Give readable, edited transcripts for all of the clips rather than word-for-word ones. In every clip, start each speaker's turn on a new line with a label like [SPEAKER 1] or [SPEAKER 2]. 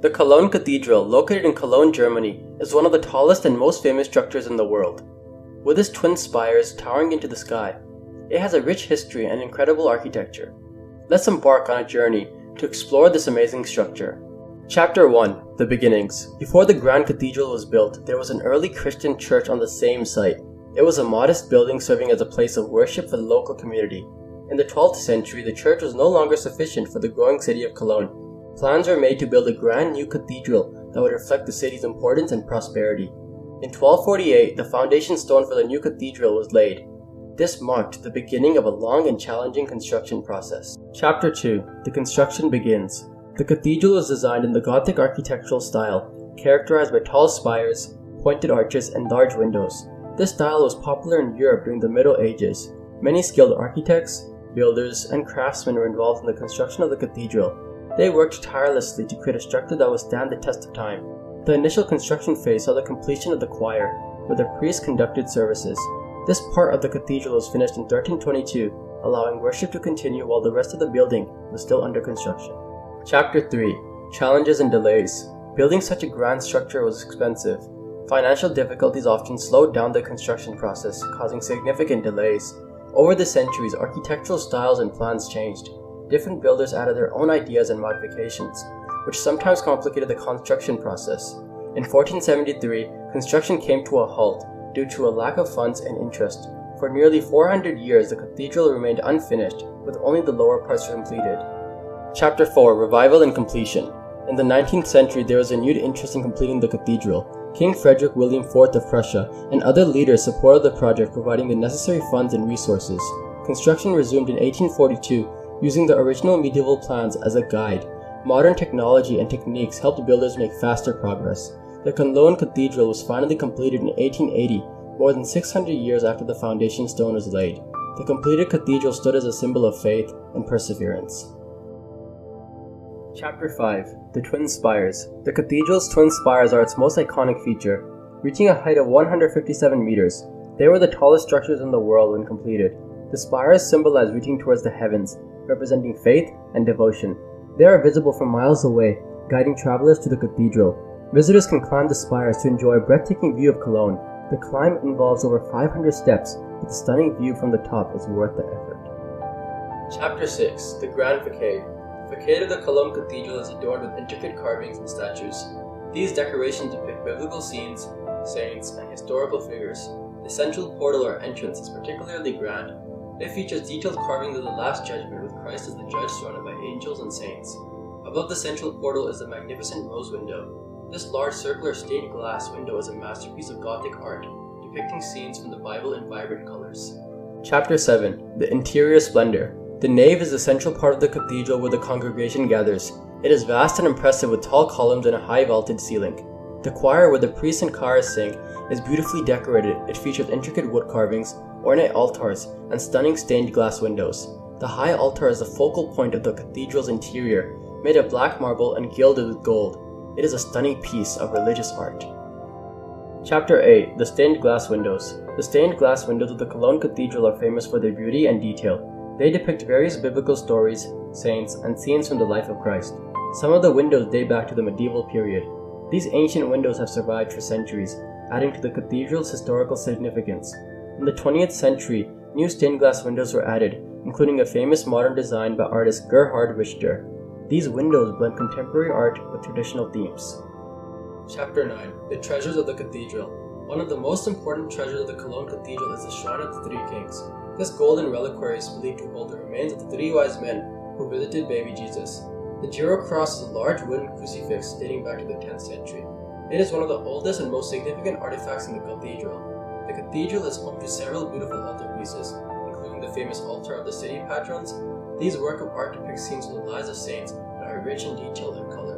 [SPEAKER 1] The Cologne Cathedral, located in Cologne, Germany, is one of the tallest and most famous structures in the world. With its twin spires towering into the sky, it has a rich history and incredible architecture. Let's embark on a journey to explore this amazing structure. Chapter 1: The Beginnings. Before the Grand Cathedral was built, there was an early Christian church on the same site. It was a modest building serving as a place of worship for the local community. In the 12th century, the church was no longer sufficient for the growing city of Cologne. Plans were made to build a grand new cathedral that would reflect the city's importance and prosperity. In 1248, the foundation stone for the new cathedral was laid. This marked the beginning of a long and challenging construction process. Chapter 2: The construction begins. The cathedral was designed in the Gothic architectural style, characterized by tall spires, pointed arches, and large windows. This style was popular in Europe during the Middle Ages. Many skilled architects, builders, and craftsmen were involved in the construction of the cathedral. They worked tirelessly to create a structure that would stand the test of time. The initial construction phase saw the completion of the choir, where the priests conducted services. This part of the cathedral was finished in 1322, allowing worship to continue while the rest of the building was still under construction. Chapter 3: Challenges and Delays. Building such a grand structure was expensive. Financial difficulties often slowed down the construction process, causing significant delays. Over the centuries, architectural styles and plans changed. Different builders added their own ideas and modifications, which sometimes complicated the construction process. In 1473, construction came to a halt due to a lack of funds and interest. For nearly 400 years, the cathedral remained unfinished, with only the lower parts completed. Chapter 4: Revival and Completion. In the 19th century, there was a renewed interest in completing the cathedral. King Frederick William IV of Prussia and other leaders supported the project, providing the necessary funds and resources. Construction resumed in 1842, using the original medieval plans as a guide. Modern technology and techniques helped builders make faster progress. The Cologne Cathedral was finally completed in 1880, more than 600 years after the foundation stone was laid. The completed cathedral stood as a symbol of faith and perseverance. Chapter 5: The Twin Spires. The cathedral's twin spires are its most iconic feature, reaching a height of 157 meters. They were the tallest structures in the world when completed. The spires symbolize reaching towards the heavens, representing faith and devotion. They are visible from miles away, guiding travelers to the cathedral. Visitors can climb the spires to enjoy a breathtaking view of Cologne. The climb involves over 500 steps, but the stunning view from the top is worth the effort. Chapter 6: The Grand Facade. The facade of the Cologne Cathedral is adorned with intricate carvings and statues. These decorations depict biblical scenes, saints, and historical figures. The central portal or entrance is particularly grand. It features detailed carvings of the Last Judgment, with Christ as the judge surrounded by angels and saints. Above the central portal is a magnificent rose window. This large circular stained glass window is a masterpiece of Gothic art, depicting scenes from the Bible in vibrant colors. Chapter 7: The Interior Splendor. The nave is the central part of the cathedral where the congregation gathers. It is vast and impressive with tall columns and a high vaulted ceiling. The choir, where the priests and chorus sing, is beautifully decorated. It features intricate wood carvings, ornate altars, and stunning stained glass windows. The high altar is the focal point of the cathedral's interior, made of black marble and gilded with gold. It is a stunning piece of religious art. Chapter 8: The Stained Glass Windows. The stained glass windows of the Cologne Cathedral are famous for their beauty and detail. They depict various biblical stories, saints, and scenes from the life of Christ. Some of the windows date back to the medieval period. These ancient windows have survived for centuries, adding to the cathedral's historical significance. In the 20th century, new stained glass windows were added, including a famous modern design by artist Gerhard Richter. These windows blend contemporary art with traditional themes. Chapter 9: The Treasures of the Cathedral. One of the most important treasures of the Cologne Cathedral is the Shrine of the Three Kings. This golden reliquary is believed to hold the remains of the three wise men who visited baby Jesus. The Giro Cross is a large wooden crucifix dating back to the 10th century. It is one of the oldest and most significant artifacts in the cathedral. The cathedral is home to several beautiful altarpieces, including the famous altar of the city patrons. These works of art depict scenes from the lives of saints and are rich in detail and color.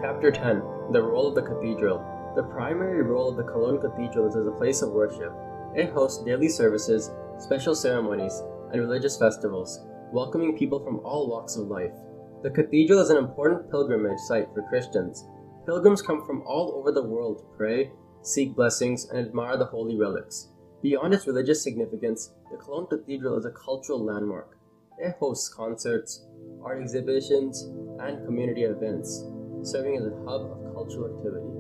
[SPEAKER 1] Chapter 10: The Role of the Cathedral. The primary role of the Cologne Cathedral is as a place of worship. It hosts daily services, special ceremonies, and religious festivals, welcoming people from all walks of life. The cathedral is an important pilgrimage site for Christians. Pilgrims come from all over the world to pray, seek blessings, and admire the holy relics. Beyond its religious significance, the Cologne Cathedral is a cultural landmark. It hosts concerts, art exhibitions, and community events. serving as a hub of cultural activity.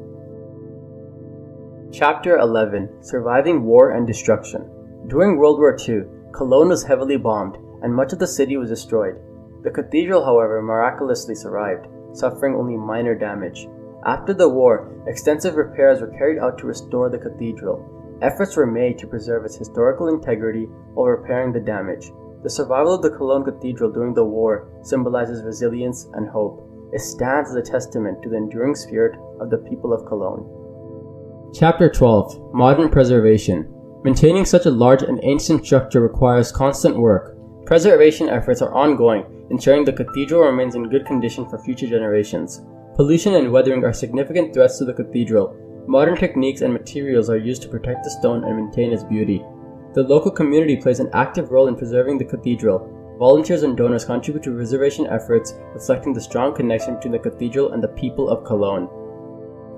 [SPEAKER 1] Chapter 11: Surviving War and Destruction. During World War II, Cologne was heavily bombed, and much of the city was destroyed. The cathedral, however, miraculously survived, suffering only minor damage. After the war, extensive repairs were carried out to restore the cathedral. Efforts were made to preserve its historical integrity while repairing the damage. The survival of the Cologne Cathedral during the war symbolizes resilience and hope. It stands as a testament to the enduring spirit of the people of Cologne. Chapter 12: Modern Preservation. Maintaining such a large and ancient structure requires constant work. Preservation efforts are ongoing, ensuring the cathedral remains in good condition for future generations. Pollution and weathering are significant threats to the cathedral. Modern techniques and materials are used to protect the stone and maintain its beauty. The local community plays an active role in preserving the cathedral. Volunteers and donors contribute to preservation efforts, reflecting the strong connection between the cathedral and the people of Cologne.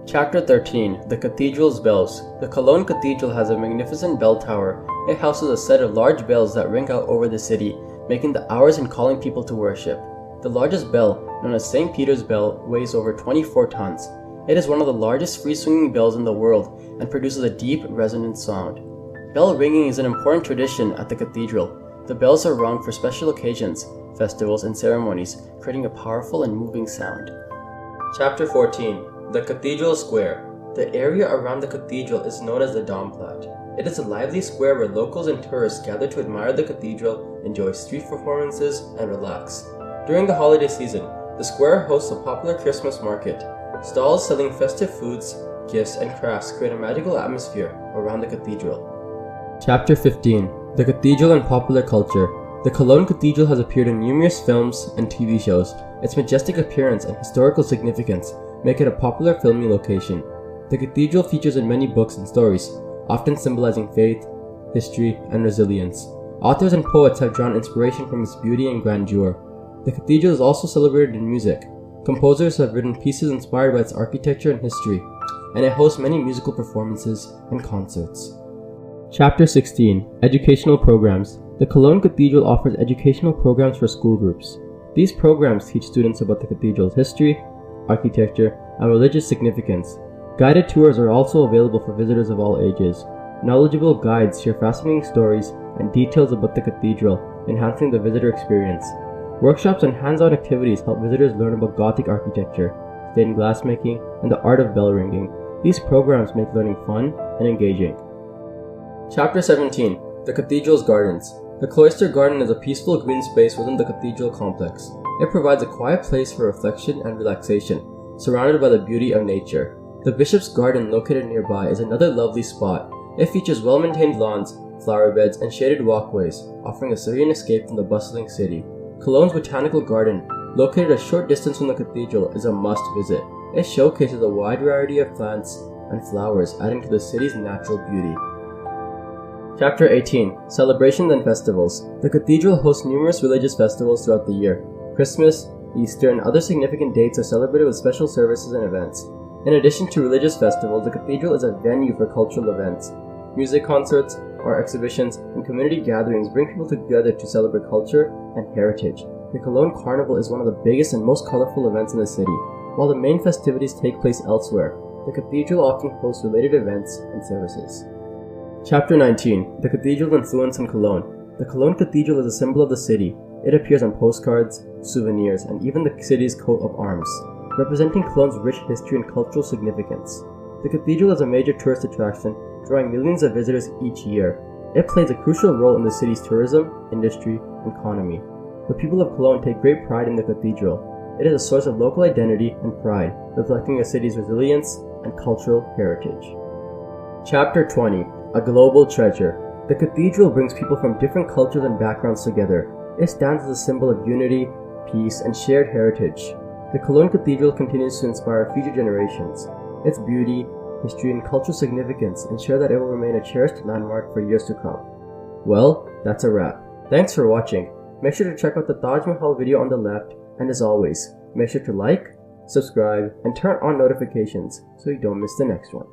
[SPEAKER 1] Chapter 13: The Cathedral's Bells. The Cologne Cathedral has a magnificent bell tower. It houses a set of large bells that ring out over the city, making the hours and calling people to worship. The largest bell, known as St. Peter's Bell, weighs over 24 tons. It is one of the largest free-swinging bells in the world and produces a deep, resonant sound. Bell ringing is an important tradition at the cathedral. The bells are rung for special occasions, festivals, and ceremonies, creating a powerful and moving sound. Chapter 14: The Cathedral Square. The area around the cathedral is known as the Domplatz. It is a lively square where locals and tourists gather to admire the cathedral, enjoy street performances, and relax. During the holiday season, the square hosts a popular Christmas market. Stalls selling festive foods, gifts, and crafts create a magical atmosphere around the cathedral. Chapter 15: The Cathedral and Popular Culture. The Cologne Cathedral has appeared in numerous films and TV shows. Its majestic appearance and historical significance make it a popular filming location. The cathedral features in many books and stories, often symbolizing faith, history, and resilience. Authors and poets have drawn inspiration from its beauty and grandeur. The cathedral is also celebrated in music. Composers have written pieces inspired by its architecture and history, and it hosts many musical performances and concerts. Chapter 16: Educational Programs. The Cologne Cathedral offers educational programs for school groups. These programs teach students about the cathedral's history, architecture, and religious significance. Guided tours are also available for visitors of all ages. Knowledgeable guides share fascinating stories and details about the cathedral, enhancing the visitor experience. Workshops and hands-on activities help visitors learn about Gothic architecture, stained glass making, and the art of bell ringing. These programs make learning fun and engaging. Chapter 17: The Cathedral's Gardens. The Cloister Garden is a peaceful green space within the cathedral complex. It provides a quiet place for reflection and relaxation, surrounded by the beauty of nature. The Bishop's Garden, located nearby, is another lovely spot. It features well-maintained lawns, flower beds, and shaded walkways, offering a serene escape from the bustling city. Cologne's Botanical Garden, located a short distance from the cathedral, is a must-visit. It showcases a wide variety of plants and flowers, adding to the city's natural beauty. Chapter 18: Celebrations and Festivals. The cathedral hosts numerous religious festivals throughout the year. Christmas, Easter, and other significant dates are celebrated with special services and events. In addition to religious festivals, the cathedral is a venue for cultural events. Music concerts, art exhibitions, and community gatherings bring people together to celebrate culture and heritage. The Cologne Carnival is one of the biggest and most colorful events in the city. While the main festivities take place elsewhere, the cathedral often hosts related events and services. Chapter 19: The Cathedral's Influence in Cologne. The Cologne Cathedral is a symbol of the city. It appears on postcards, souvenirs, and even the city's coat of arms, representing Cologne's rich history and cultural significance. The cathedral is a major tourist attraction, drawing millions of visitors each year. It plays a crucial role in the city's tourism, industry, and economy. The people of Cologne take great pride in the cathedral. It is a source of local identity and pride, reflecting the city's resilience and cultural heritage. Chapter 20: A Global Treasure. The cathedral brings people from different cultures and backgrounds together. It stands as a symbol of unity, peace, and shared heritage. The Cologne Cathedral continues to inspire future generations. Its beauty, history, and cultural significance ensure that it will remain a cherished landmark for years to come. Well, that's a wrap. Thanks for watching. Make sure to check out the Taj Mahal video on the left, and as always, make sure to like, subscribe, and turn on notifications so you don't miss the next one.